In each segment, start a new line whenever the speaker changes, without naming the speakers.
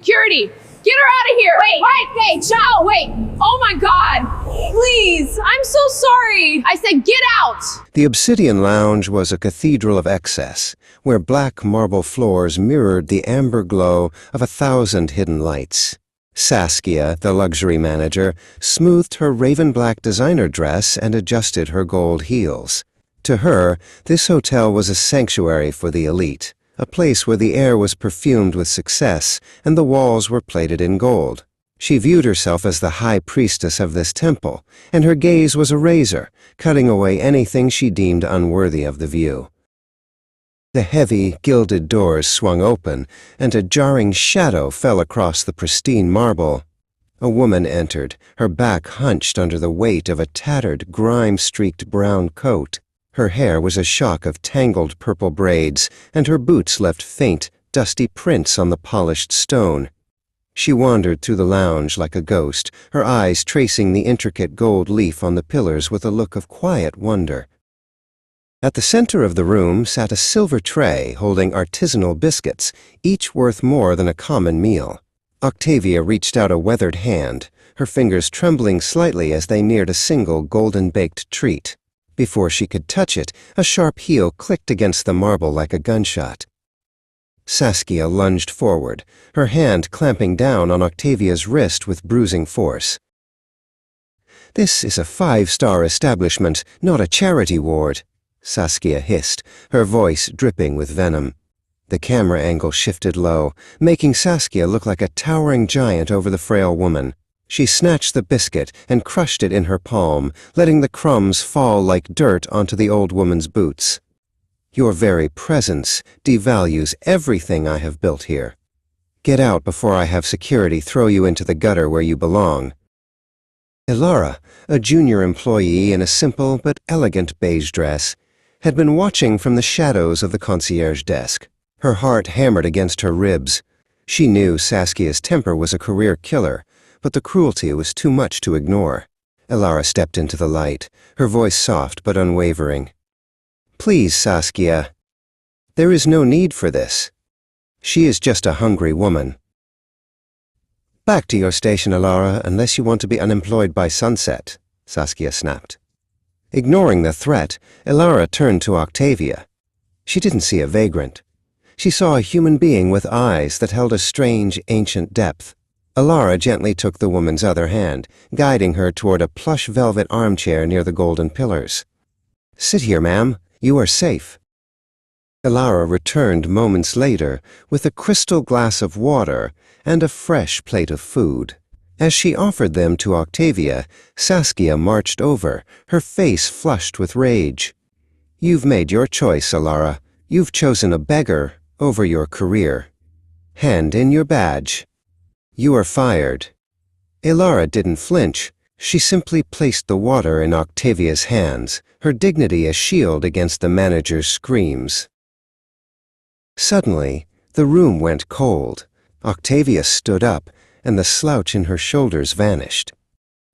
Security! Get her out of here! Wait, child, wait! Oh my God! Please, I'm so sorry! I said get out!
The Obsidian Lounge was a cathedral of excess, where black marble floors mirrored the amber glow of 1,000 hidden lights. Saskia, the luxury manager, smoothed her raven-black designer dress and adjusted her gold heels. To her, this hotel was a sanctuary for the elite, a place where the air was perfumed with success and the walls were plated in gold. She viewed herself as the high priestess of this temple, and her gaze was a razor, cutting away anything she deemed unworthy of the view. The heavy, gilded doors swung open, and a jarring shadow fell across the pristine marble. A woman entered, her back hunched under the weight of a tattered, grime-streaked brown coat. Her hair was a shock of tangled purple braids, and her boots left faint, dusty prints on the polished stone. She wandered through the lounge like a ghost, her eyes tracing the intricate gold leaf on the pillars with a look of quiet wonder. At the center of the room sat a silver tray holding artisanal biscuits, each worth more than a common meal. Octavia reached out a weathered hand, her fingers trembling slightly as they neared a single golden-baked treat. Before she could touch it, a sharp heel clicked against the marble like a gunshot. Saskia lunged forward, her hand clamping down on Octavia's wrist with bruising force. "This is a 5-star establishment, not a charity ward," Saskia hissed, her voice dripping with venom. The camera angle shifted low, making Saskia look like a towering giant over the frail woman. She snatched the biscuit and crushed it in her palm, letting the crumbs fall like dirt onto the old woman's boots. "Your very presence devalues everything I have built here. Get out before I have security throw you into the gutter where you belong." Elara, a junior employee in a simple but elegant beige dress, had been watching from the shadows of the concierge desk. Her heart hammered against her ribs. She knew Saskia's temper was a career killer, but the cruelty was too much to ignore. Elara stepped into the light, her voice soft but unwavering. "Please, Saskia. There is no need for this. She is just a hungry woman." "Back to your station, Elara, unless you want to be unemployed by sunset," Saskia snapped. Ignoring the threat, Elara turned to Octavia. She didn't see a vagrant. She saw a human being with eyes that held a strange, ancient depth. Elara gently took the woman's other hand, guiding her toward a plush velvet armchair near the golden pillars. "Sit here, ma'am. You are safe." Elara returned moments later with a crystal glass of water and a fresh plate of food. As she offered them to Octavia, Saskia marched over, her face flushed with rage. "You've made your choice, Elara. You've chosen a beggar over your career. Hand in your badge. You are fired." Elara didn't flinch. She simply placed the water in Octavia's hands, her dignity a shield against the manager's screams. Suddenly, the room went cold. Octavia stood up, and the slouch in her shoulders vanished.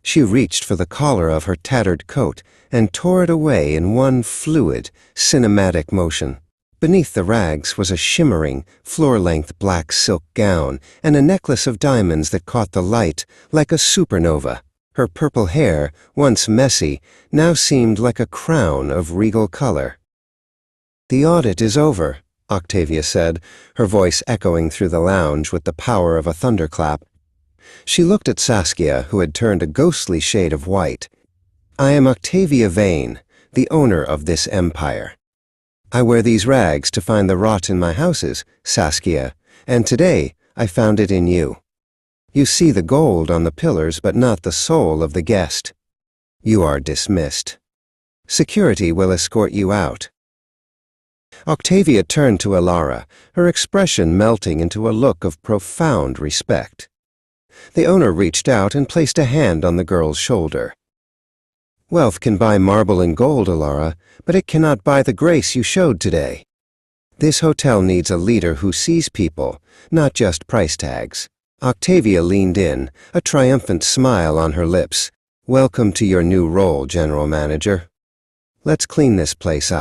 She reached for the collar of her tattered coat and tore it away in one fluid, cinematic motion. Beneath the rags was a shimmering, floor-length black silk gown and a necklace of diamonds that caught the light like a supernova. Her purple hair, once messy, now seemed like a crown of regal color. "The audit is over," Octavia said, her voice echoing through the lounge with the power of a thunderclap. She looked at Saskia, who had turned a ghostly shade of white. "I am Octavia Vane, the owner of this empire. I wear these rags to find the rot in my houses, Saskia, and today I found it in you. You see the gold on the pillars, but not the soul of the guest. You are dismissed. Security will escort you out." Octavia turned to Elara, her expression melting into a look of profound respect. The owner reached out and placed a hand on the girl's shoulder. "Wealth can buy marble and gold, Elara, but it cannot buy the grace you showed today. This hotel needs a leader who sees people, not just price tags." Octavia leaned in, a triumphant smile on her lips. "Welcome to your new role, General Manager. Let's clean this place up."